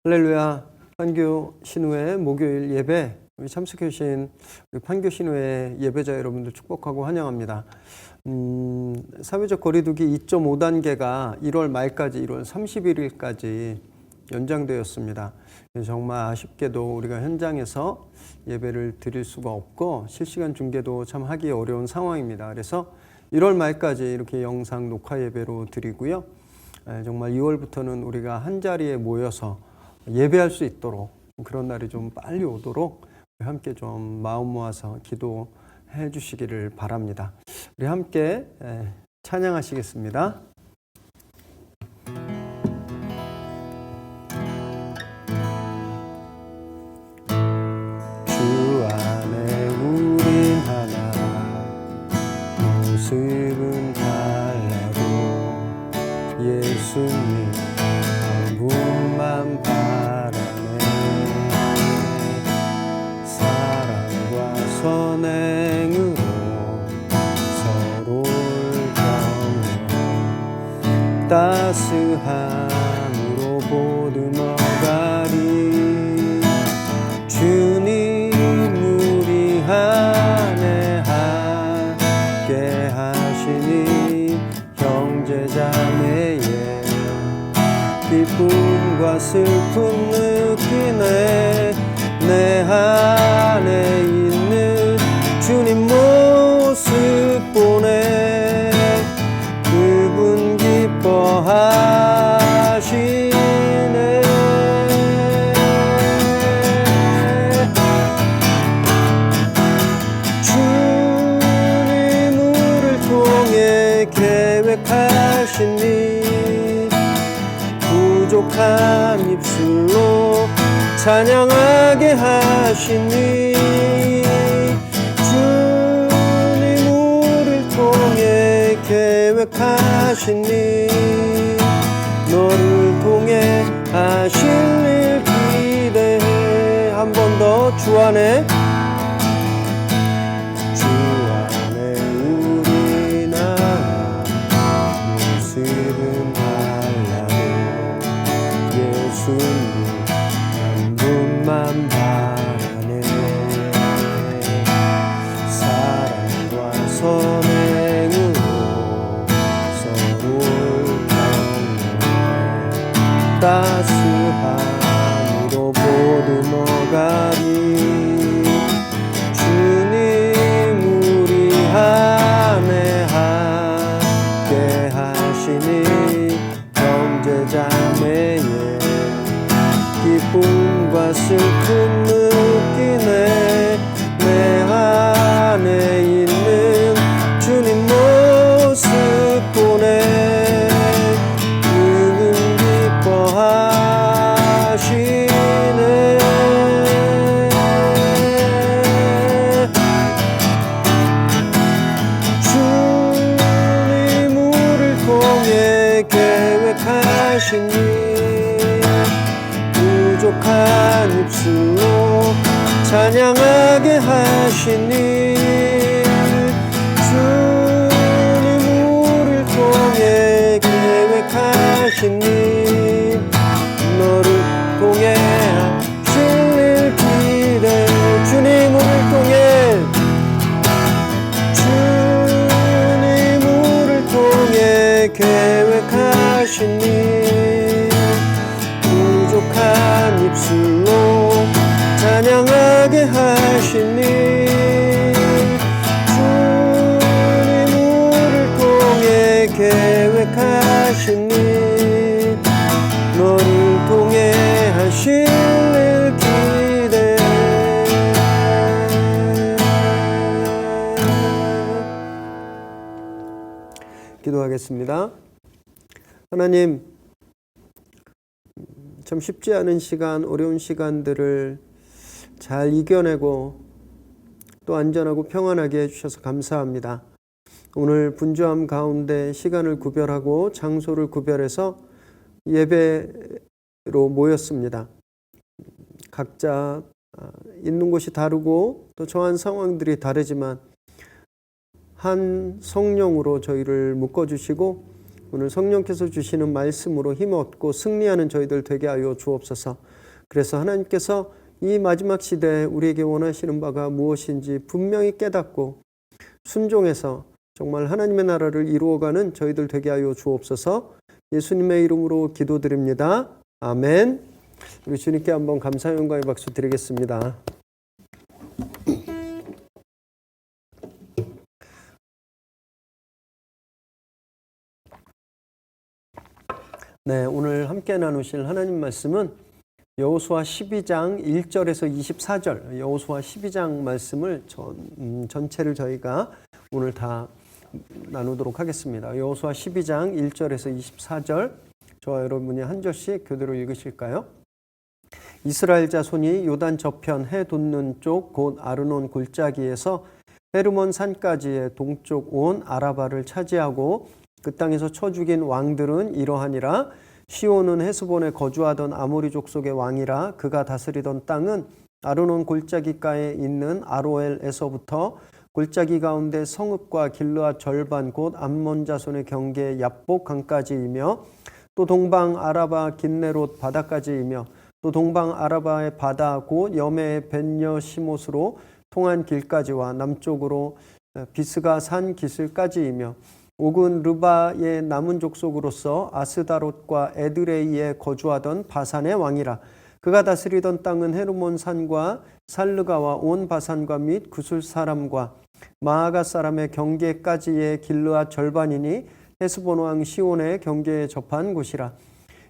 할렐루야. 판교 신우회 목요일 예배 참석해 주신 우리 판교 신우회 예배자 여러분들 축복하고 환영합니다. 사회적 거리두기 2.5단계가 1월 말까지 1월 31일까지 연장되었습니다. 정말 아쉽게도 우리가 현장에서 예배를 드릴 수가 없고 실시간 중계도 참 하기 어려운 상황입니다. 그래서 1월 말까지 이렇게 영상 녹화 예배로 드리고요. 정말 2월부터는 우리가 한 자리에 모여서 예배할 수 있도록 그런 날이 좀 빨리 오도록 함께 좀 마음 모아서 기도해 주시기를 바랍니다. 우리 함께 찬양하시겠습니다. 주 안에 우린 하나 모습은 달라도 예수님 한 분만 바라네. 사랑과 선행으로 서로를 격려 따스함으로 보듬어가리. 주님 우리 안에 함께 하시니 형제자매의 기쁨과 슬픔 느끼네. 내 안에 있는 주님 모습 보네. 그분 기뻐하시네. 주님 우리를 통해 계획하신 일 부족한 입술로 찬양하게 하시니. 주님 우리를 통해 계획하신 일 너를 통해 하실 일 기대해. 한 번 더 주 안에 우린 하나 모습은 달라도 예수님 한 분만 바라네. 사랑과 선행으로 서로를 격려해 따스함으로 보듬어가리. 주님 우리 안에 함께 하시니 형제자매의 기쁨과 슬픔 느끼네. 내 안에 있는 주님 모습 보네. 그분 기뻐하시네. 주님 우리를 통해 계획하신 일 부족한 입술로 찬양하게 하시니. 주님 우리를 통해 계획하신 일 너를 통해 하실 일 기대. 주님 우리를 통해 주님 우리를 통해 계획하신 일 부족한 입술로 찬양하게 하시니. 주님 우리를 통해 계획하신 일 너를 통해 하실 일 기대. 기도하겠습니다. 하나님, 참 쉽지 않은 시간, 어려운 시간들을 잘 이겨내고 또 안전하고 평안하게 해주셔서 감사합니다. 오늘 분주함 가운데 시간을 구별하고 장소를 구별해서 예배로 모였습니다. 각자 있는 곳이 다르고 또 처한 상황들이 다르지만 한 성령으로 저희를 묶어주시고 오늘 성령께서 주시는 말씀으로 힘 얻고 승리하는 저희들 되게 하여 주옵소서. 그래서 하나님께서 이 마지막 시대에 우리에게 원하시는 바가 무엇인지 분명히 깨닫고 순종해서 정말 하나님의 나라를 이루어가는 저희들 되게 하여 주옵소서. 예수님의 이름으로 기도드립니다. 아멘. 우리 주님께 한번 감사의 영광의 박수 드리겠습니다. 네, 오늘 함께 나누실 하나님 말씀은 여호수아 12장 1절에서 24절, 여호수아 12장 말씀을 전체를 저희가 오늘 다 나누도록 하겠습니다. 여호수아 12장 1절에서 24절, 저와 여러분이 한 절씩 교대로 읽으실까요? 이스라엘 자손이 요단 저편 해 돋는 쪽 곧 아르논 골짜기에서 헤르몬 산까지의 동쪽 온 아라바를 차지하고 그 땅에서 쳐 죽인 왕들은 이러하니라. 시온은 헤스본에 거주하던 아모리 족속의 왕이라. 그가 다스리던 땅은 아르논 골짜기가에 있는 아로엘에서부터 골짜기 가운데 성읍과 길르앗 절반 곧 암몬 자손의 경계 야복 강까지이며 또 동방 아라바 긴네롯 바다까지이며 또 동방 아라바의 바다 곧 여메의 벤여시못으로 통한 길까지와 남쪽으로 비스가 산 기슬까지이며 옥은 르바의 남은 족속으로서 아스다롯과 에드레이에 거주하던 바산의 왕이라. 그가 다스리던 땅은 헤르몬 산과 살르가와 온 바산과 및 구술 사람과 마아가 사람의 경계까지의 길르앗 절반이니 헤스본 왕 시온의 경계에 접한 곳이라.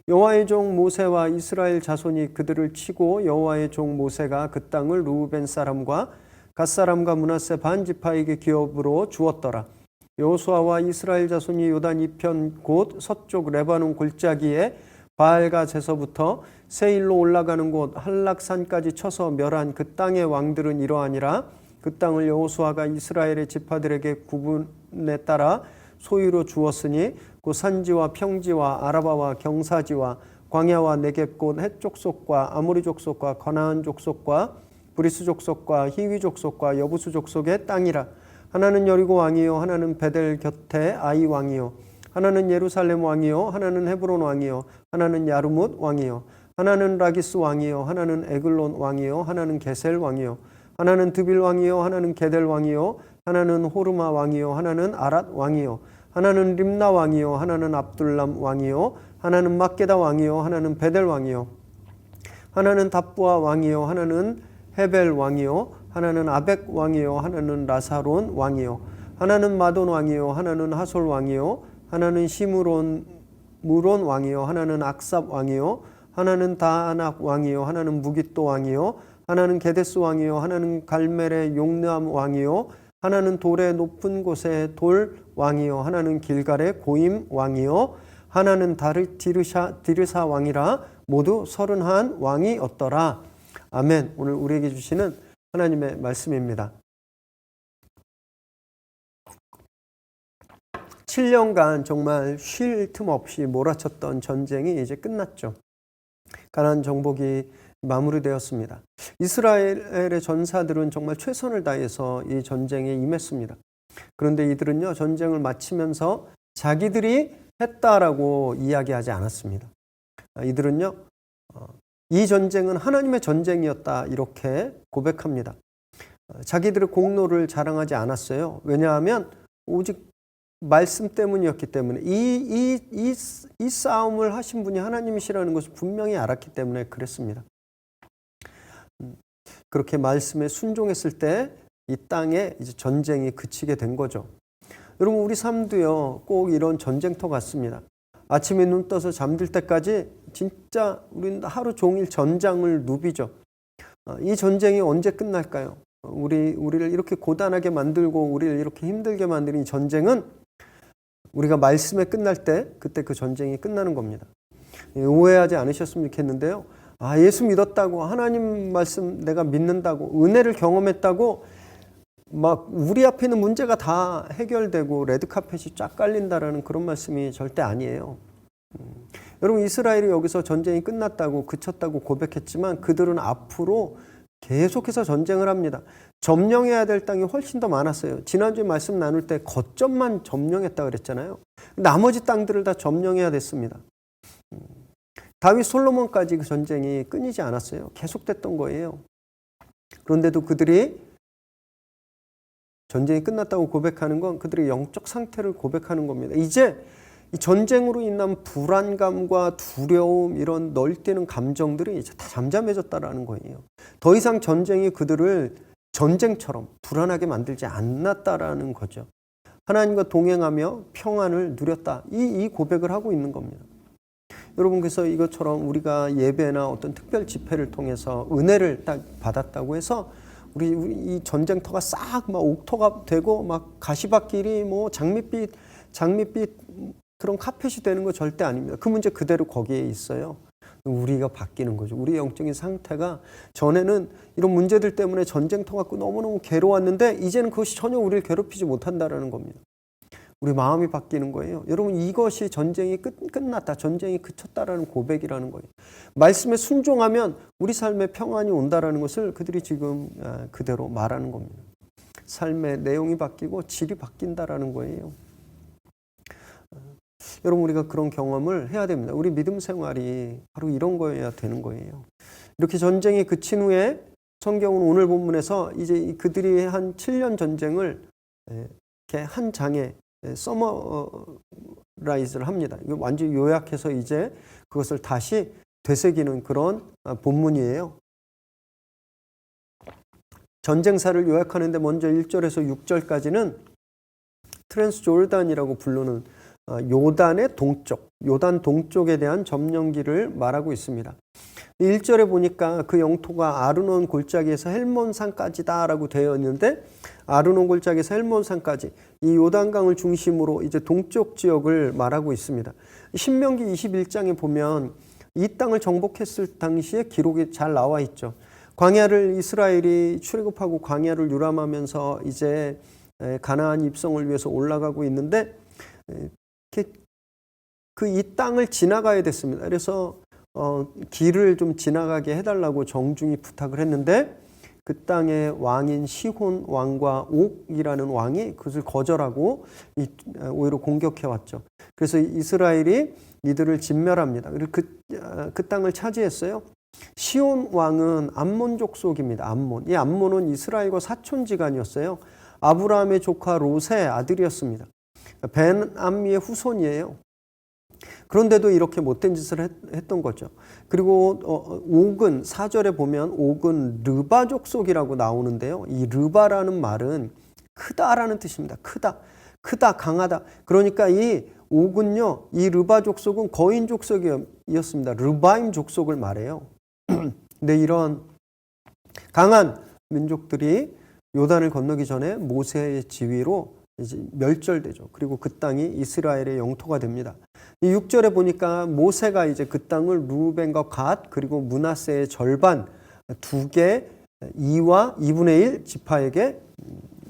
여호와의 종 모세와 이스라엘 자손이 그들을 치고 여호와의 종 모세가 그 땅을 루벤 사람과 갓 사람과 므낫세 반 지파에게 기업으로 주었더라. 여호수아와 이스라엘 자손이 요단 이편 곧 서쪽 레바논 골짜기에 바알갓에서부터 세일로 올라가는 곳 할락산까지 쳐서 멸한 그 땅의 왕들은 이러하니라. 그 땅을 여호수아가 이스라엘의 지파들에게 구분에 따라 소유로 주었으니 그 산지와 평지와 아라바와 경사지와 광야와 네겝 곧 헷 족속과 아모리 족속과 거나안 족속과 브리스 족속과 히위 족속과 여부수 족속의 땅이라. 하나는 여리고 왕이요 하나는 베델 곁에 아이 왕이요 하나는 예루살렘 왕이요 하나는 헤브론 왕이요 하나는 야르뭇 왕이요 하나는 라기스 왕이요 하나는 에글론 왕이요 하나는 게셀 왕이요 하나는 드빌 왕이요 하나는 게델 왕이요 하나는 호르마 왕이요 하나는 아랏 왕이요 하나는 림나 왕이요 하나는 압둘람 왕이요 하나는 막게다 왕이요 하나는 베델 왕이요 하나는 답부아 왕이요 하나는 헤벨 왕이요 하나는 아벡 왕이요 하나는 라사론 왕이요 하나는 마돈 왕이요 하나는 하솔 왕이요 하나는 시므론 무론 왕이요 하나는 악삽 왕이요 하나는 다아낙 왕이요 하나는 무깃도 왕이요 하나는 게데스 왕이요 하나는 갈멜의 용르암 왕이요 하나는 돌의 높은 곳의 돌 왕이요 하나는 길갈의 고임 왕이요 하나는 디르사 왕이라. 모두 31 왕이었더라. 아멘. 오늘 우리에게 주시는 하나님의 말씀입니다. 7년간 정말 쉴 틈 없이 몰아쳤던 전쟁이 이제 끝났죠. 가나안 정복이 마무리되었습니다. 이스라엘의 전사들은 정말 최선을 다해서 이 전쟁에 임했습니다. 그런데 이들은요, 전쟁을 마치면서 자기들이 했다라고 이야기하지 않았습니다. 이들은요, 이 전쟁은 하나님의 전쟁이었다 이렇게 고백합니다. 자기들의 공로를 자랑하지 않았어요. 왜냐하면 오직 말씀 때문이었기 때문에 이 싸움을 하신 분이 하나님이시라는 것을 분명히 알았기 때문에 그랬습니다. 그렇게 말씀에 순종했을 때 이 땅에 이제 전쟁이 그치게 된 거죠. 여러분 우리 삶도요 꼭 이런 전쟁터 같습니다. 아침에 눈 떠서 잠들 때까지 진짜 우리는 하루 종일 전장을 누비죠. 이 전쟁이 언제 끝날까요? 우리를 이렇게 고단하게 만들고 우리를 이렇게 힘들게 만드는 이 전쟁은 우리가 말씀에 끝날 때 그때 그 전쟁이 끝나는 겁니다. 오해하지 않으셨으면 좋겠는데요. 예수 믿었다고 하나님 말씀 내가 믿는다고 은혜를 경험했다고 막 우리 앞에 있는 문제가 다 해결되고 레드카펫이 쫙 깔린다라는 그런 말씀이 절대 아니에요. 여러분 이스라엘이 여기서 전쟁이 끝났다고 그쳤다고 고백했지만 그들은 앞으로 계속해서 전쟁을 합니다. 점령해야 될 땅이 훨씬 더 많았어요. 지난주에 말씀 나눌 때 거점만 점령했다 그랬잖아요. 나머지 땅들을 다 점령해야 됐습니다. 다윗 솔로몬까지 그 전쟁이 끊이지 않았어요. 계속됐던 거예요. 그런데도 그들이 전쟁이 끝났다고 고백하는 건 그들의 영적 상태를 고백하는 겁니다. 이제 이 전쟁으로 인한 불안감과 두려움, 이런 널뛰는 감정들이 이제 다 잠잠해졌다라는 거예요. 더 이상 전쟁이 그들을 전쟁처럼 불안하게 만들지 않았다라는 거죠. 하나님과 동행하며 평안을 누렸다. 이 고백을 하고 있는 겁니다. 여러분, 그래서 이것처럼 우리가 예배나 어떤 특별 집회를 통해서 은혜를 딱 받았다고 해서 우리 이 전쟁터가 싹 막 옥토가 되고 막 가시밭길이 뭐 장밋빛 그런 카펫이 되는 거 절대 아닙니다. 그 문제 그대로 거기에 있어요. 우리가 바뀌는 거죠. 우리 영적인 상태가, 전에는 이런 문제들 때문에 전쟁터 갖고 너무너무 괴로웠는데 이제는 그것이 전혀 우리를 괴롭히지 못한다라는 겁니다. 우리 마음이 바뀌는 거예요. 여러분, 이것이 전쟁이 끝났다, 전쟁이 그쳤다라는 고백이라는 거예요. 말씀에 순종하면 우리 삶에 평안이 온다라는 것을 그들이 지금 그대로 말하는 겁니다. 삶의 내용이 바뀌고 질이 바뀐다라는 거예요. 여러분, 우리가 그런 경험을 해야 됩니다. 우리 믿음 생활이 바로 이런 거여야 되는 거예요. 이렇게 전쟁이 그친 후에 성경은 오늘 본문에서 이제 그들이 한 7년 전쟁을 이렇게 한 장에 서머라이즈를 합니다. 이거 완전히 요약해서 이제 그것을 다시 되새기는 그런 본문이에요. 전쟁사를 요약하는데 먼저 1절에서 6절까지는 트랜스조르단이라고 부르는 요단의 동쪽, 요단 동쪽에 대한 점령기를 말하고 있습니다. 1절에 보니까 그 영토가 아르논 골짜기에서 헬몬산까지다라고 되어 있는데, 아르논 골짜기에서 헬몬산까지 이 요단강을 중심으로 이제 동쪽 지역을 말하고 있습니다. 신명기 21장에 보면 이 땅을 정복했을 당시에 기록이 잘 나와 있죠. 광야를 이스라엘이 출애굽하고 광야를 유람하면서 이제 가나안 입성을 위해서 올라가고 있는데 그 이 땅을 지나가야 됐습니다. 그래서 길을 좀 지나가게 해달라고 정중히 부탁을 했는데 그 땅의 왕인 시혼 왕과 옥이라는 왕이 그것을 거절하고 오히려 공격해 왔죠. 그래서 이스라엘이 이들을 진멸합니다. 그리고 그 땅을 차지했어요. 시혼 왕은 암몬 족속입니다. 암몬. 이 암몬은 이스라엘과 사촌지간이었어요. 아브라함의 조카 롯의 아들이었습니다. 벤암미의 후손이에요. 그런데도 이렇게 못된 짓을 했던 거죠. 그리고 옥은 4절에 보면 옥은 르바 족속이라고 나오는데요. 이 르바라는 말은 크다라는 뜻입니다. 크다, 강하다. 그러니까 이 옥은요, 이 르바 족속은 거인 족속이었습니다. 르바임 족속을 말해요. 근데 이런 강한 민족들이 요단을 건너기 전에 모세의 지위로 이제 멸절되죠. 그리고 그 땅이 이스라엘의 영토가 됩니다. 이 6절에 보니까 모세가 이제 그 땅을 루벤과 갓 그리고 므낫세의 절반 2개 2와 2분의 1 지파에게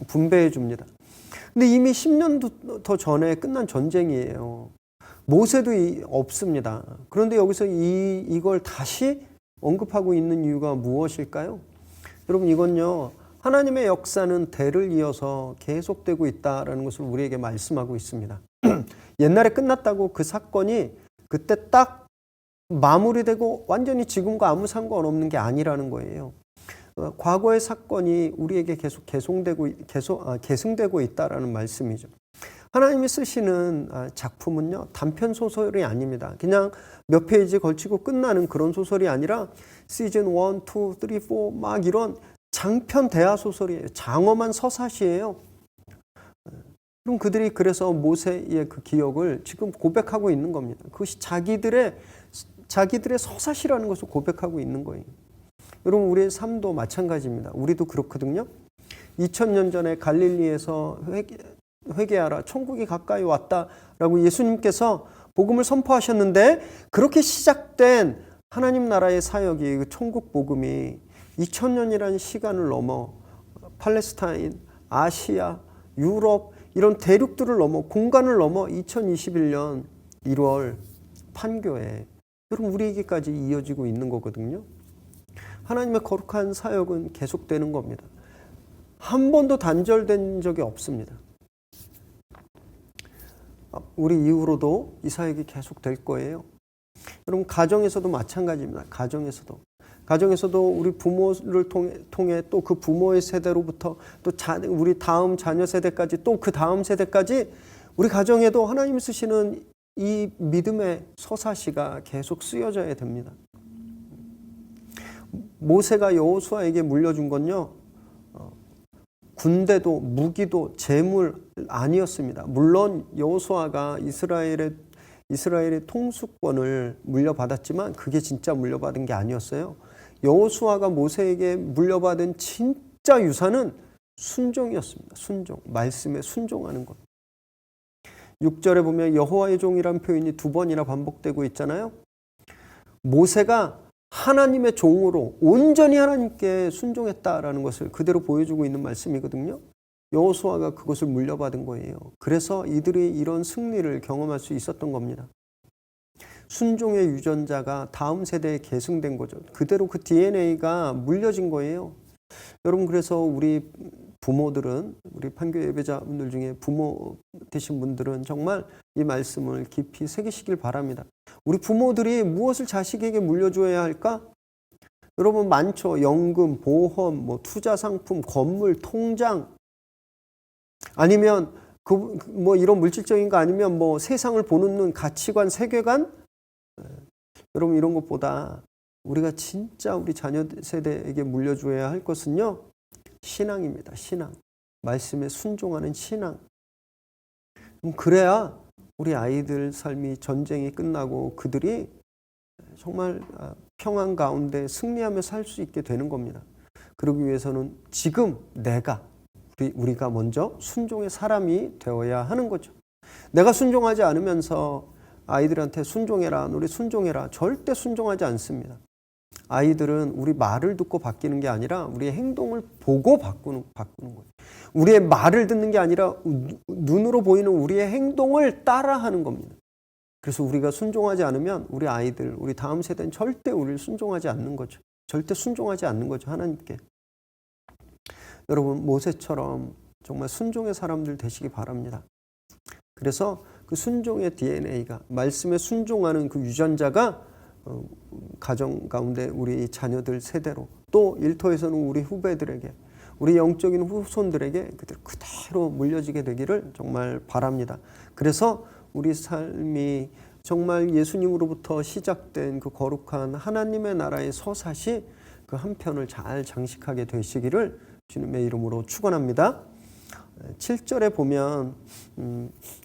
분배해 줍니다. 근데 이미 10년도 더 전에 끝난 전쟁이에요. 모세도 없습니다. 그런데 여기서 이걸 다시 언급하고 있는 이유가 무엇일까요? 여러분, 이건요, 하나님의 역사는 대를 이어서 계속되고 있다는 것을 우리에게 말씀하고 있습니다. 옛날에 끝났다고 그 사건이 그때 딱 마무리되고 완전히 지금과 아무 상관없는 게 아니라는 거예요. 과거의 사건이 우리에게 계속 계승되고 있다라는 말씀이죠. 하나님이 쓰시는 작품은요, 단편 소설이 아닙니다. 그냥 몇 페이지 걸치고 끝나는 그런 소설이 아니라 시즌 1, 2, 3, 4 막 이런 장편 대하 소설이에요. 장엄한 서사시예요. 그럼 그들이 그래서 모세의 그 기억을 지금 고백하고 있는 겁니다. 그것이 자기들의 서사시라는 것을 고백하고 있는 거예요. 여러분, 우리의 삶도 마찬가지입니다. 우리도 그렇거든요. 2000년 전에 갈릴리에서 회개하라, 천국이 가까이 왔다라고 예수님께서 복음을 선포하셨는데, 그렇게 시작된 하나님 나라의 사역이, 그 천국 복음이 2000년이라는 시간을 넘어 팔레스타인, 아시아, 유럽 이런 대륙들을 넘어, 공간을 넘어 2021년 1월 판교에 여러분 우리에게까지 이어지고 있는 거거든요. 하나님의 거룩한 사역은 계속되는 겁니다. 한 번도 단절된 적이 없습니다. 우리 이후로도 이 사역이 계속될 거예요. 여러분 가정에서도 마찬가지입니다. 가정에서도 우리 부모를 통해 또 그 부모의 세대로부터 또 우리 다음 자녀 세대까지 또 그 다음 세대까지 우리 가정에도 하나님 쓰시는 이 믿음의 서사시가 계속 쓰여져야 됩니다. 모세가 여호수아에게 물려준 건요, 군대도 무기도 재물 아니었습니다. 물론 여호수아가 이스라엘의 통수권을 물려받았지만 그게 진짜 물려받은 게 아니었어요. 여호수아가 모세에게 물려받은 진짜 유산은 순종이었습니다. 순종, 말씀에 순종하는 것. 6절에 보면 여호와의 종이라는 표현이 2번이나 반복되고 있잖아요. 모세가 하나님의 종으로 온전히 하나님께 순종했다라는 것을 그대로 보여주고 있는 말씀이거든요. 여호수아가 그것을 물려받은 거예요. 그래서 이들이 이런 승리를 경험할 수 있었던 겁니다. 순종의 유전자가 다음 세대에 계승된 거죠. 그대로 그 DNA가 물려진 거예요. 여러분, 그래서 우리 부모들은, 우리 판교 예배자분들 중에 부모 되신 분들은 정말 이 말씀을 깊이 새기시길 바랍니다. 우리 부모들이 무엇을 자식에게 물려줘야 할까? 여러분 많죠. 연금, 보험, 투자 상품, 건물, 통장, 아니면 이런 물질적인 거 아니면 세상을 보는 눈, 가치관, 세계관. 여러분 이런 것보다 우리가 진짜 우리 자녀 세대에게 물려줘야 할 것은요, 신앙입니다. 신앙. 말씀에 순종하는 신앙. 그래야 우리 아이들 삶이 전쟁이 끝나고 그들이 정말 평안 가운데 승리하며 살 수 있게 되는 겁니다. 그러기 위해서는 지금 우리가 먼저 순종의 사람이 되어야 하는 거죠. 내가 순종하지 않으면서 아이들한테 순종해라, 너희 순종해라, 절대 순종하지 않습니다. 아이들은 우리 말을 듣고 바뀌는 게 아니라 우리의 행동을 보고 바꾸는 거예요. 우리의 말을 듣는 게 아니라 눈으로 보이는 우리의 행동을 따라하는 겁니다. 그래서 우리가 순종하지 않으면 우리 아이들, 우리 다음 세대는 절대 우리를 순종하지 않는 거죠. 절대 순종하지 않는 거죠, 하나님께. 여러분 모세처럼 정말 순종의 사람들 되시기 바랍니다. 그래서 그 순종의 DNA가, 말씀에 순종하는 그 유전자가 가정 가운데 우리 자녀들 세대로, 또 일터에서는 우리 후배들에게, 우리 영적인 후손들에게 그대로 물려지게 되기를 정말 바랍니다. 그래서 우리 삶이 정말 예수님으로부터 시작된 그 거룩한 하나님의 나라의 서사시 그 한편을 잘 장식하게 되시기를 주님의 이름으로 축원합니다. 7절에 보면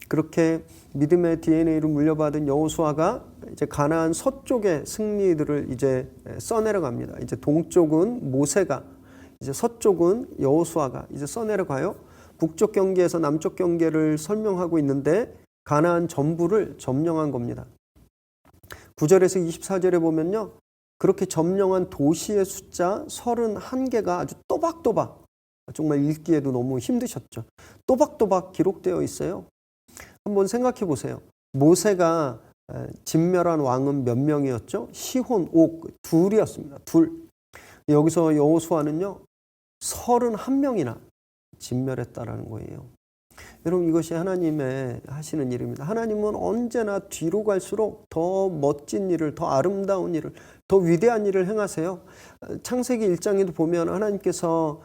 그렇게 믿음의 DNA를 물려받은 여호수아가 이제 가나안 서쪽의 승리들을 이제 써내려갑니다. 이제 동쪽은 모세가, 이제 서쪽은 여호수아가 이제 써내려가요. 북쪽 경계에서 남쪽 경계를 설명하고 있는데 가나안 전부를 점령한 겁니다. 9절에서 24절에 보면요, 그렇게 점령한 도시의 숫자 31개가 아주 또박또박, 정말 읽기에도 너무 힘드셨죠. 또박또박 기록되어 있어요. 한번 생각해 보세요. 모세가 진멸한 왕은 몇 명이었죠? 시혼, 옥, 둘이었습니다. 둘. 여기서 여호수아는요, 31명이나 진멸했다라는 거예요. 여러분 이것이 하나님의 하시는 일입니다. 하나님은 언제나 뒤로 갈수록 더 멋진 일을, 더 아름다운 일을, 더 위대한 일을 행하세요. 창세기 1장에도 보면 하나님께서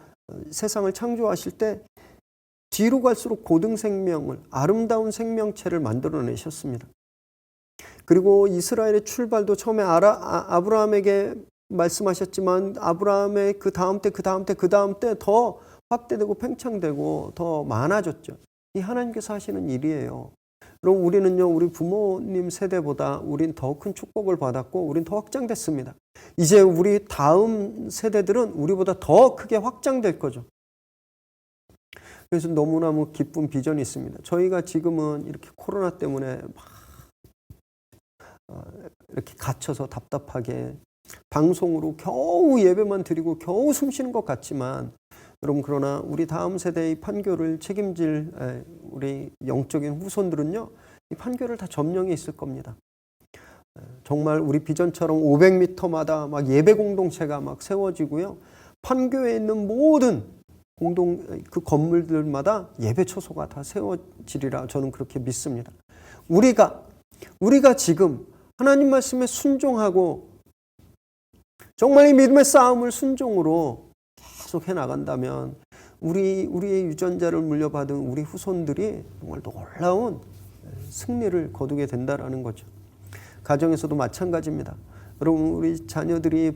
세상을 창조하실 때 뒤로 갈수록 고등 생명을, 아름다운 생명체를 만들어내셨습니다. 그리고 이스라엘의 출발도 처음에 아브라함에게 말씀하셨지만 아브라함의 그 다음 때 더 확대되고 팽창되고 더 많아졌죠. 이 하나님께서 하시는 일이에요. 그럼 우리는요, 우리 부모님 세대보다 우린 더 큰 축복을 받았고 우린 더 확장됐습니다. 이제 우리 다음 세대들은 우리보다 더 크게 확장될 거죠. 그래서 너무너무 기쁜 비전이 있습니다. 저희가 지금은 이렇게 코로나 때문에 이렇게 갇혀서 답답하게 방송으로 겨우 예배만 드리고 겨우 숨쉬는 것 같지만, 여러분 그러나 우리 다음 세대의 판교를 책임질 우리 영적인 후손들은요, 이 판교를 다 점령해 있을 겁니다. 정말 우리 비전처럼 500m마다 막 예배 공동체가 막 세워지고요. 판교에 있는 모든 그 건물들마다 예배 초소가 다 세워지리라 저는 그렇게 믿습니다. 우리가 지금 하나님 말씀에 순종하고 정말 이 믿음의 싸움을 순종으로 계속 해 나간다면 우리의 유전자를 물려받은 우리 후손들이 정말 놀라운 승리를 거두게 된다라는 거죠. 가정에서도 마찬가지입니다. 여러분 우리 자녀들이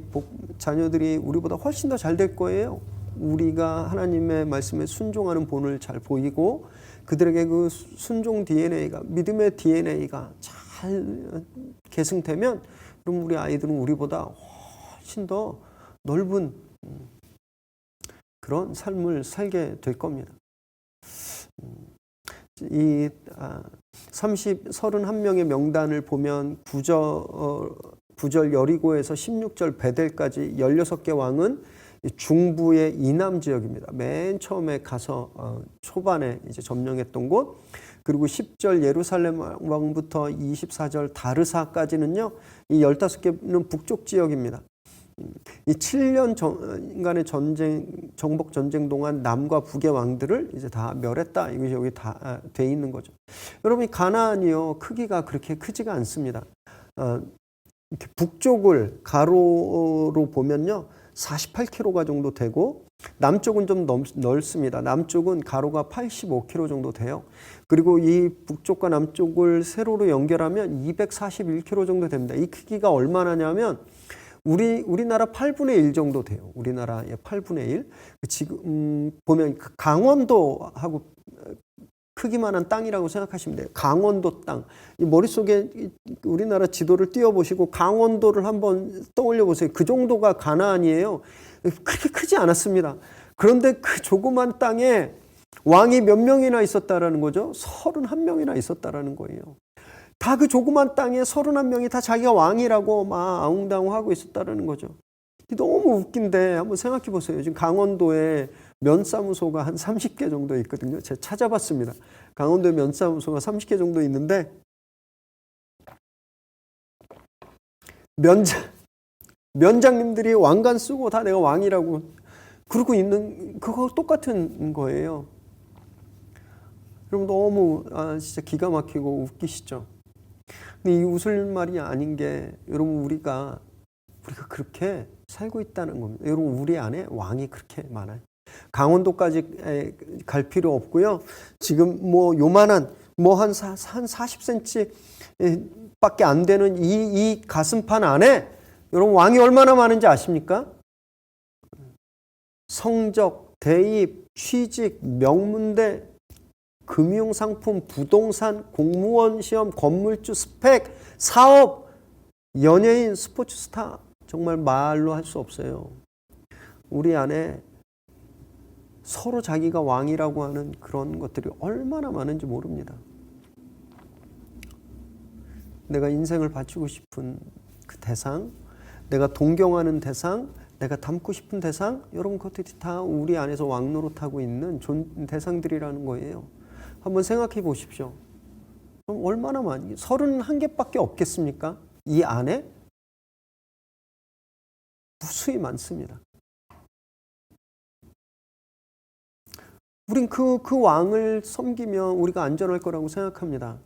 우리보다 훨씬 더 잘 될 거예요. 우리가 하나님의 말씀에 순종하는 본을 잘 보이고 그들에게 그 순종 DNA가 믿음의 DNA가 잘 계승되면 그럼 우리 아이들은 우리보다 훨씬 더 넓은 그런 삶을 살게 될 겁니다. 이 31명의 명단을 보면 9절 여리고에서 16절 베델까지 16개 왕은 중부의 이남 지역입니다. 맨 처음에 가서 초반에 이제 점령했던 곳, 그리고 10절 예루살렘 왕부터 24절 다르사까지는요, 이 15개는 북쪽 지역입니다. 이 7년간의 정복 전쟁 동안 남과 북의 왕들을 이제 다 멸했다. 이것이 여기 다 돼 있는 거죠. 여러분, 이 가나안이요, 크기가 그렇게 크지가 않습니다. 이렇게 북쪽을 가로로 보면요, 48km 정도 되고, 남쪽은 좀 넓습니다. 남쪽은 가로가 85km 정도 돼요. 그리고 이 북쪽과 남쪽을 세로로 연결하면 241km 정도 됩니다. 이 크기가 얼마나냐면, 우리나라 8분의 1 정도 돼요. 우리나라의 8분의 1. 지금 보면 강원도하고 크기만한 땅이라고 생각하시면 돼요. 강원도 땅. 이 머릿속에 우리나라 지도를 띄워보시고 강원도를 한번 떠올려 보세요. 그 정도가 가나안이에요. 그렇게 크지 않았습니다. 그런데 그 조그만 땅에 왕이 몇 명이나 있었다라는 거죠? 31명이나 있었다라는 거예요. 다 그 조그만 땅에 31명이 다 자기가 왕이라고 막 아웅다웅하고 있었다는 거죠. 너무 웃긴데 한번 생각해 보세요. 지금 강원도에 면사무소가 한 30개 정도 있거든요. 제가 찾아봤습니다. 강원도에 면사무소가 30개 정도 있는데 면장님들이 왕관 쓰고 다 내가 왕이라고 그러고 있는 그거 똑같은 거예요. 여러분 너무 진짜 기가 막히고 웃기시죠? 근데 이 웃을 말이 아닌 게 여러분 우리가 그렇게 살고 있다는 겁니다. 여러분 우리 안에 왕이 그렇게 많아요. 강원도까지 갈 필요 없고요. 지금 뭐 요만한 뭐 한 40cm 밖에 안 되는 이 가슴판 안에 여러분 왕이 얼마나 많은지 아십니까? 성적, 대입, 취직, 명문대, 금융상품, 부동산, 공무원 시험, 건물주, 스펙, 사업, 연예인, 스포츠 스타 정말 말로 할 수 없어요. 우리 안에 서로 자기가 왕이라고 하는 그런 것들이 얼마나 많은지 모릅니다. 내가 인생을 바치고 싶은 그 대상, 내가 동경하는 대상, 내가 닮고 싶은 대상, 여러분 그것들이 다 우리 안에서 왕노릇하고 있는 대상들이라는 거예요. 한번 생각해 보십시오. 그럼 얼마나 많이, 31개밖에 없겠습니까? 이 안에 무수히 많습니다. 우린 그 왕을 섬기면 우리가 안전할 거라고 생각합니다.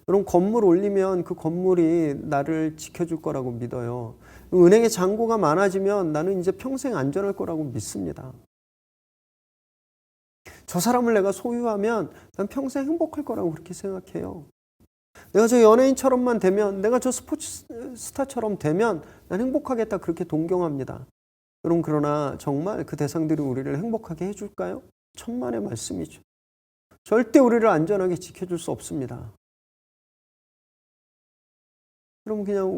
여러분 건물 올리면 그 건물이 나를 지켜줄 거라고 믿어요. 은행에 잔고가 많아지면 나는 이제 평생 안전할 거라고 믿습니다. 저 사람을 내가 소유하면 난 평생 행복할 거라고 그렇게 생각해요. 내가 저 연예인처럼만 되면, 내가 저 스포츠 스타처럼 되면 난 행복하겠다 그렇게 동경합니다. 여러분 그러나 정말 그 대상들이 우리를 행복하게 해줄까요? 천만의 말씀이죠. 절대 우리를 안전하게 지켜줄 수 없습니다. 여러분 그냥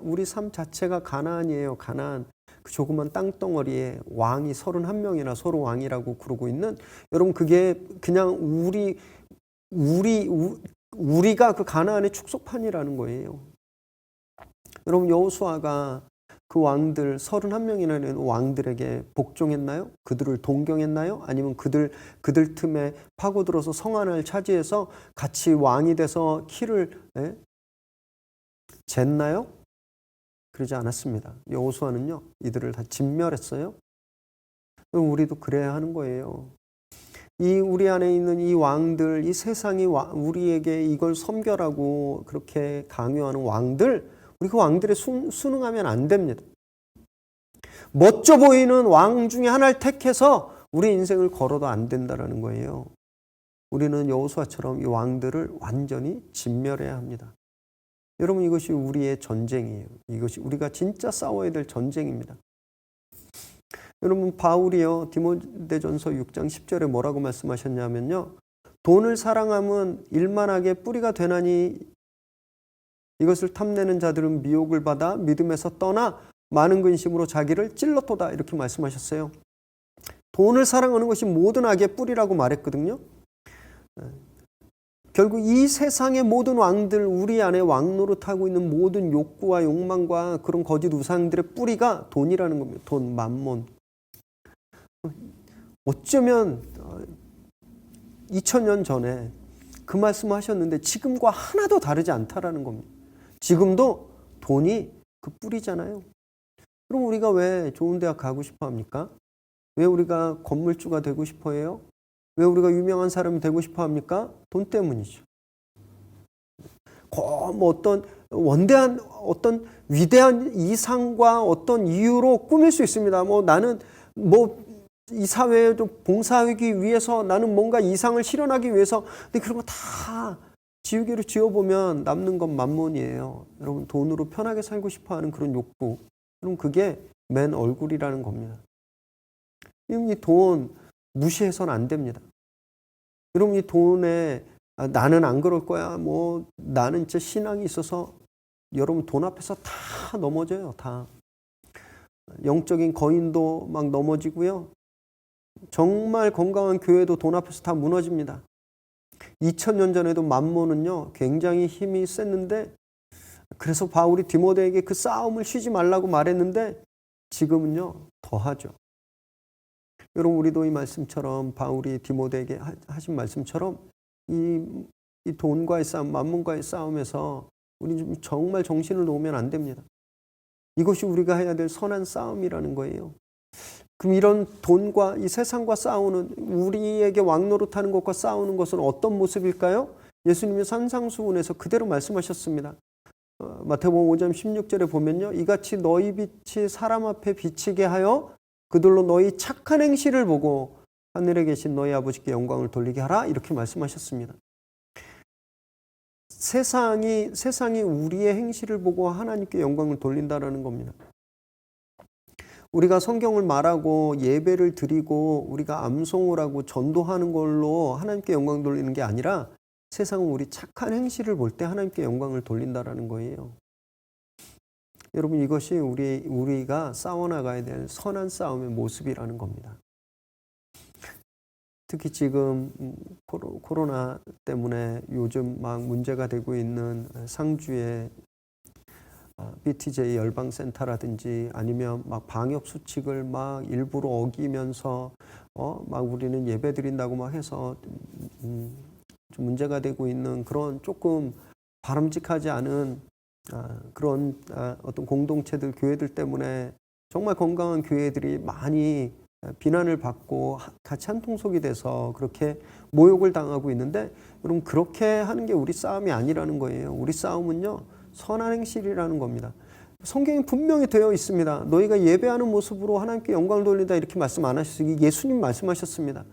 우리 삶 자체가 가나안이에요. 가나안. 그 조그만 땅덩어리에 왕이 31명이나 서로 왕이라고 그러고 있는, 여러분 그게 그냥 우리가 그 가나안의 축소판이라는 거예요. 여러분 여호수아가 그 왕들 31명이나 되는 왕들에게 복종했나요? 그들을 동경했나요? 아니면 그들 틈에 파고들어서 성안을 차지해서 같이 왕이 돼서 키를 쟀나요? 그러지 않았습니다. 여호수아는요, 이들을 다 진멸했어요. 그럼 우리도 그래야 하는 거예요. 이 우리 안에 있는 이 왕들, 이 세상이 우리에게 이걸 섬겨라고 그렇게 강요하는 왕들, 우리 그 왕들에 순응하면 안 됩니다. 멋져 보이는 왕 중에 하나를 택해서 우리 인생을 걸어도 안 된다는 거예요. 우리는 여호수아처럼 이 왕들을 완전히 진멸해야 합니다. 여러분, 이것이 우리의 전쟁이에요. 이것이 우리가 진짜 싸워야 될 전쟁입니다. 여러분, 바울이요, 디모데전서 6장 10절에 뭐라고 말씀하셨냐면요, 돈을 사랑함은 일만하게 뿌리가 되나니 이것을 탐내는 자들은 미혹을 받아 믿음에서 떠나 많은 근심으로 자기를 찔렀도다, 이렇게 말씀하셨어요. 돈을 사랑하는 것이 모든 악의 뿌리라고 말했거든요. 결국 이 세상의 모든 왕들, 우리 안에 왕노릇하고 있는 모든 욕구와 욕망과 그런 거짓 우상들의 뿌리가 돈이라는 겁니다. 돈, 만몬. 어쩌면 2000년 전에 그 말씀을 하셨는데 지금과 하나도 다르지 않다라는 겁니다. 지금도 돈이 그 뿌리잖아요. 그럼 우리가 왜 좋은 대학 가고 싶어 합니까? 왜 우리가 건물주가 되고 싶어 해요? 왜 우리가 유명한 사람이 되고 싶어 합니까? 돈 때문이죠. 어떤 원대한, 어떤 위대한 이상과 어떤 이유로 꾸밀 수 있습니다. 나는 이 사회에 좀 봉사하기 위해서, 나는 뭔가 이상을 실현하기 위해서. 근데 그런 거 다 지우개로 지워보면 남는 건 만몬이에요. 여러분, 돈으로 편하게 살고 싶어 하는 그런 욕구. 그럼 그게 맨 얼굴이라는 겁니다. 이 돈 무시해서는 안 됩니다. 여러분, 이 돈에 나는 안 그럴 거야, 나는 진짜 신앙이 있어서, 여러분, 돈 앞에서 다 넘어져요. 다 영적인 거인도 막 넘어지고요, 정말 건강한 교회도 돈 앞에서 다 무너집니다. 2000년 전에도 만몬은요 굉장히 힘이 셌는데, 그래서 바울이 디모데에게 그 싸움을 쉬지 말라고 말했는데 지금은요 더하죠. 여러분, 우리도 이 말씀처럼, 바울이 디모데에게 하신 말씀처럼 이 돈과의 싸움, 만몬과의 싸움에서 우리 정말 정신을 놓으면 안 됩니다. 이것이 우리가 해야 될 선한 싸움이라는 거예요. 그럼 이런 돈과 이 세상과 싸우는, 우리에게 왕노릇하는 것과 싸우는 것은 어떤 모습일까요? 예수님이 산상수훈에서 그대로 말씀하셨습니다. 마태복음 5장 16절에 보면요, 이같이 너희 빛이 사람 앞에 비치게 하여 그들로 너희 착한 행실을 보고 하늘에 계신 너희 아버지께 영광을 돌리게 하라, 이렇게 말씀하셨습니다. 세상이 우리의 행실을 보고 하나님께 영광을 돌린다라는 겁니다. 우리가 성경을 말하고 예배를 드리고 우리가 암송을 하고 전도하는 걸로 하나님께 영광 돌리는 게 아니라, 세상은 우리 착한 행실을 볼 때 하나님께 영광을 돌린다라는 거예요. 여러분, 이것이 우리가 싸워나가야 될 선한 싸움의 모습이라는 겁니다. 특히 지금 코로나 때문에 요즘 막 문제가 되고 있는 상주의 BTJ 열방센터라든지, 아니면 막 방역 수칙을 막 일부러 어기면서 막 우리는 예배 드린다고 막 해서 좀 문제가 되고 있는 그런 조금 바람직하지 않은 그런 어떤 공동체들, 교회들 때문에 정말 건강한 교회들이 많이 비난을 받고 같이 한 통속이 돼서 그렇게 모욕을 당하고 있는데, 여러분, 그렇게 하는 게 우리 싸움이 아니라는 거예요. 우리 싸움은요 선한 행실이라는 겁니다. 성경에 분명히 되어 있습니다. 너희가 예배하는 모습으로 하나님께 영광을 돌린다, 이렇게 말씀 안 하셨어요. 예수님 말씀하셨습니다.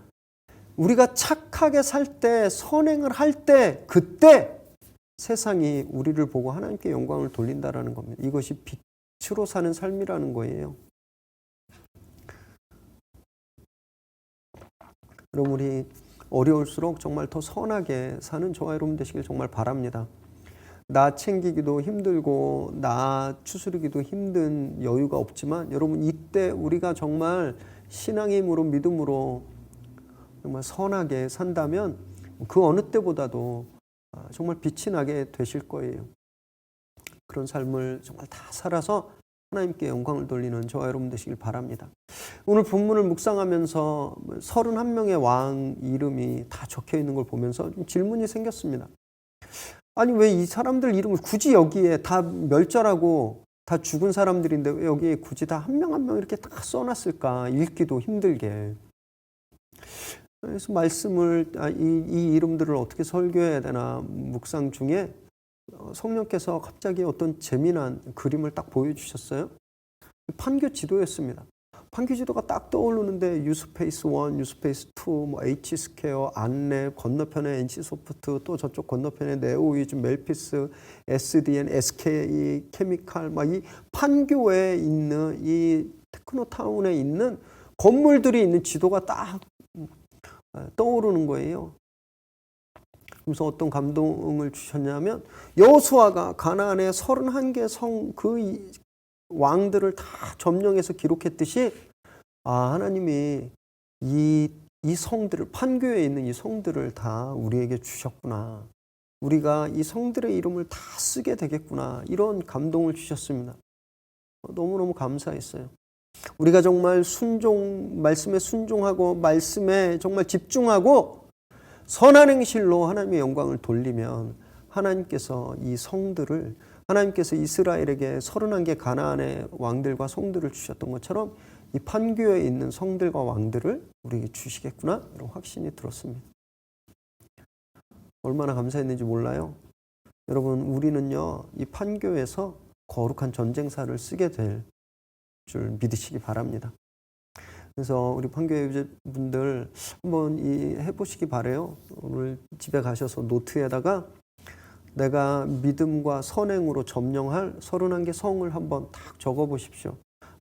우리가 착하게 살 때, 선행을 할 때, 그때 세상이 우리를 보고 하나님께 영광을 돌린다라는 겁니다. 이것이 빛으로 사는 삶이라는 거예요. 그럼 우리 어려울수록 정말 더 선하게 사는 저와 여러분 되시길 정말 바랍니다. 나 챙기기도 힘들고 나 추스르기도 힘든 여유가 없지만, 여러분, 이때 우리가 정말 신앙의 힘으로, 믿음으로 정말 선하게 산다면 그 어느 때보다도 정말 빛이 나게 되실 거예요. 그런 삶을 정말 다 살아서 하나님께 영광을 돌리는 저와 여러분 되시길 바랍니다. 오늘 본문을 묵상하면서 31명의 왕 이름이 다 적혀 있는 걸 보면서 좀 질문이 생겼습니다. 아니, 왜 이 사람들 이름을 굳이 여기에 다 멸절하고 다 죽은 사람들인데 왜 여기 굳이 다 한 명 한 명 이렇게 딱 써놨을까? 읽기도 힘들게. 그래서 말씀을 이 이름들을 어떻게 설교해야 되나 묵상 중에 성령께서 갑자기 어떤 재미난 그림을 딱 보여주셨어요. 판교 지도였습니다. 판교 지도가 딱 떠오르는데 유스페이스 1, 유스페이스 2, 뭐 H스퀘어, 안랩, 건너편에 NC소프트, 또 저쪽 건너편에 네오위즈, 멜피스, SDN, SK 케미칼, 막 이 판교에 있는 이 테크노타운에 있는 건물들이 있는 지도가 딱 떠오르는 거예요. 그래서 어떤 감동을 주셨냐면 여호수아가 가나안의 31개 성 그 왕들을 다 점령해서 기록했듯이 하나님이 이 성들을 판교에 있는 이 성들을 다 우리에게 주셨구나. 우리가 이 성들의 이름을 다 쓰게 되겠구나. 이런 감동을 주셨습니다. 너무너무 감사했어요. 우리가 정말 말씀에 순종하고 말씀에 정말 집중하고 선한 행실로 하나님의 영광을 돌리면 하나님께서 이 성들을 하나님께서 이스라엘에게 31개 가나안의 왕들과 성들을 주셨던 것처럼 이 판교에 있는 성들과 왕들을 우리에게 주시겠구나 이런 확신이 들었습니다. 얼마나 감사했는지 몰라요. 여러분 우리는요 이 판교에서 거룩한 전쟁사를 쓰게 될 줄 믿으시기 바랍니다. 그래서 우리 판교의 분들 한번 해보시기 바래요. 오늘 집에 가셔서 노트에다가 내가 믿음과 선행으로 점령할 31개 성을 한번 딱 적어보십시오.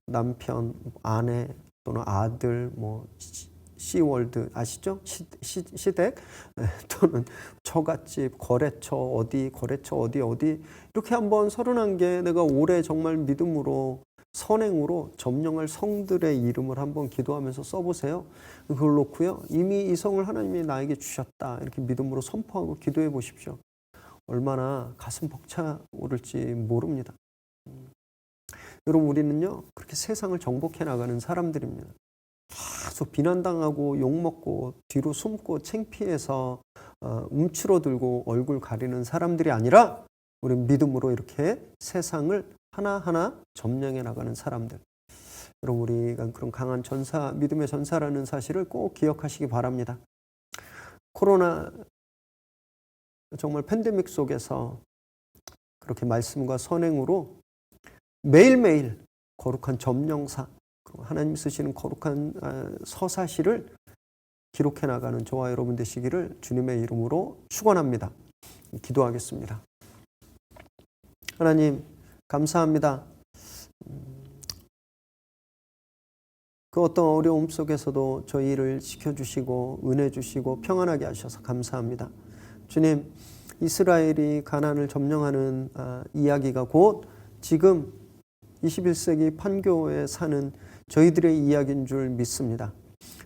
남편, 아내 또는 아들, 뭐 시월드 아시죠? 시댁 또는 처갓집, 거래처 어디 이렇게 한번 31개 내가 올해 정말 믿음으로 선행으로 점령할 성들의 이름을 한번 기도하면서 써보세요. 그걸 놓고요. 이미 이 성을 하나님이 나에게 주셨다. 이렇게 믿음으로 선포하고 기도해 보십시오. 얼마나 가슴 벅차오를지 모릅니다. 여러분 우리는요. 그렇게 세상을 정복해 나가는 사람들입니다. 계속 비난당하고 욕먹고 뒤로 숨고 창피해서 움츠러들고 얼굴 가리는 사람들이 아니라 우리는 믿음으로 이렇게 세상을 하나하나 점령해 나가는 사람들. 여러분 우리가 그런 강한 전사, 믿음의 전사라는 사실을 꼭 기억하시기 바랍니다. 코로나 정말 팬데믹 속에서 그렇게 말씀과 선행으로 매일매일 거룩한 점령사, 하나님 쓰시는 거룩한 서사시를 기록해 나가는 저와 여러분 되시기를 주님의 이름으로 축원합니다. 기도하겠습니다. 하나님 감사합니다. 그 어떤 어려움 속에서도 저희를 지켜주시고 은혜 주시고 평안하게 하셔서 감사합니다. 주님, 이스라엘이 가나안을 점령하는 이야기가 곧 지금 21세기 판교에 사는 저희들의 이야기인 줄 믿습니다.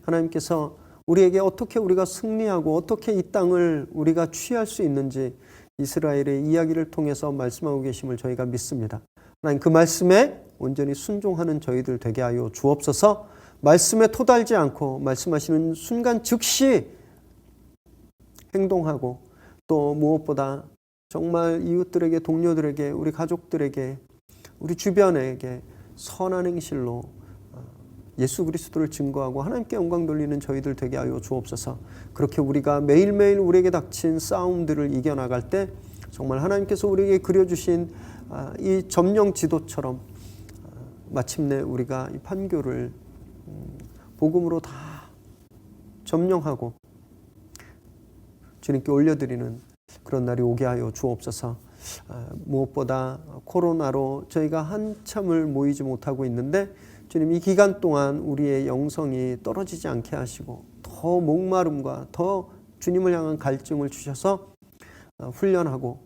하나님께서 우리에게 어떻게 우리가 승리하고 어떻게 이 땅을 우리가 취할 수 있는지 이스라엘의 이야기를 통해서 말씀하고 계심을 저희가 믿습니다. 하나님 그 말씀에 온전히 순종하는 저희들 되게 하여 주옵소서. 말씀에 토달지 않고 말씀하시는 순간 즉시 행동하고 또 무엇보다 정말 이웃들에게 동료들에게 우리 가족들에게 우리 주변에게 선한 행실로 예수 그리스도를 증거하고 하나님께 영광 돌리는 저희들 되게 하여 주옵소서. 그렇게 우리가 매일매일 우리에게 닥친 싸움들을 이겨나갈 때 정말 하나님께서 우리에게 그려주신 이 점령 지도처럼 마침내 우리가 이 판교를 복음으로 다 점령하고 주님께 올려드리는 그런 날이 오게 하여 주옵소서. 무엇보다 코로나로 저희가 한참을 모이지 못하고 있는데 주님 이 기간 동안 우리의 영성이 떨어지지 않게 하시고 더 목마름과 더 주님을 향한 갈증을 주셔서 훈련하고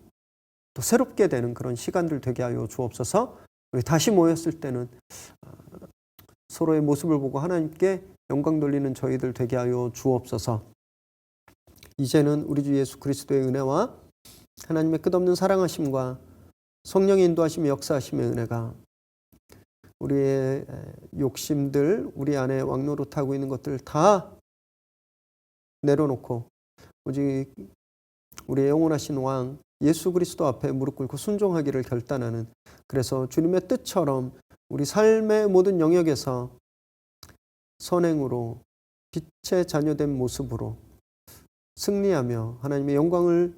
또 새롭게 되는 그런 시간들 되게 하여 주옵소서. 우리 다시 모였을 때는 서로의 모습을 보고 하나님께 영광 돌리는 저희들 되게 하여 주옵소서. 이제는 우리 주 예수 그리스도의 은혜와 하나님의 끝없는 사랑하심과 성령의 인도하심의 역사하심의 은혜가 우리의 욕심들, 우리 안에 왕노릇하고 있는 것들 다 내려놓고 오직 우리의 영원하신 왕 예수 그리스도 앞에 무릎 꿇고 순종하기를 결단하는, 그래서 주님의 뜻처럼 우리 삶의 모든 영역에서 선행으로 빛의 자녀된 모습으로 승리하며 하나님의 영광을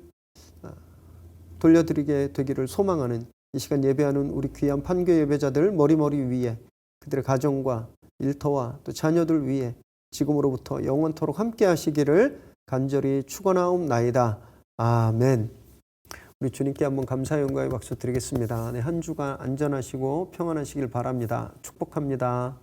돌려드리게 되기를 소망하는 이 시간 예배하는 우리 귀한 판교 예배자들 머리머리 위에 그들의 가정과 일터와 또 자녀들 위에 지금으로부터 영원토록 함께 하시기를 간절히 축원하옵나이다. 아멘. 우리 주님께 한번 감사의 영광의 박수 드리겠습니다. 네, 한 주간 안전하시고 평안하시길 바랍니다. 축복합니다.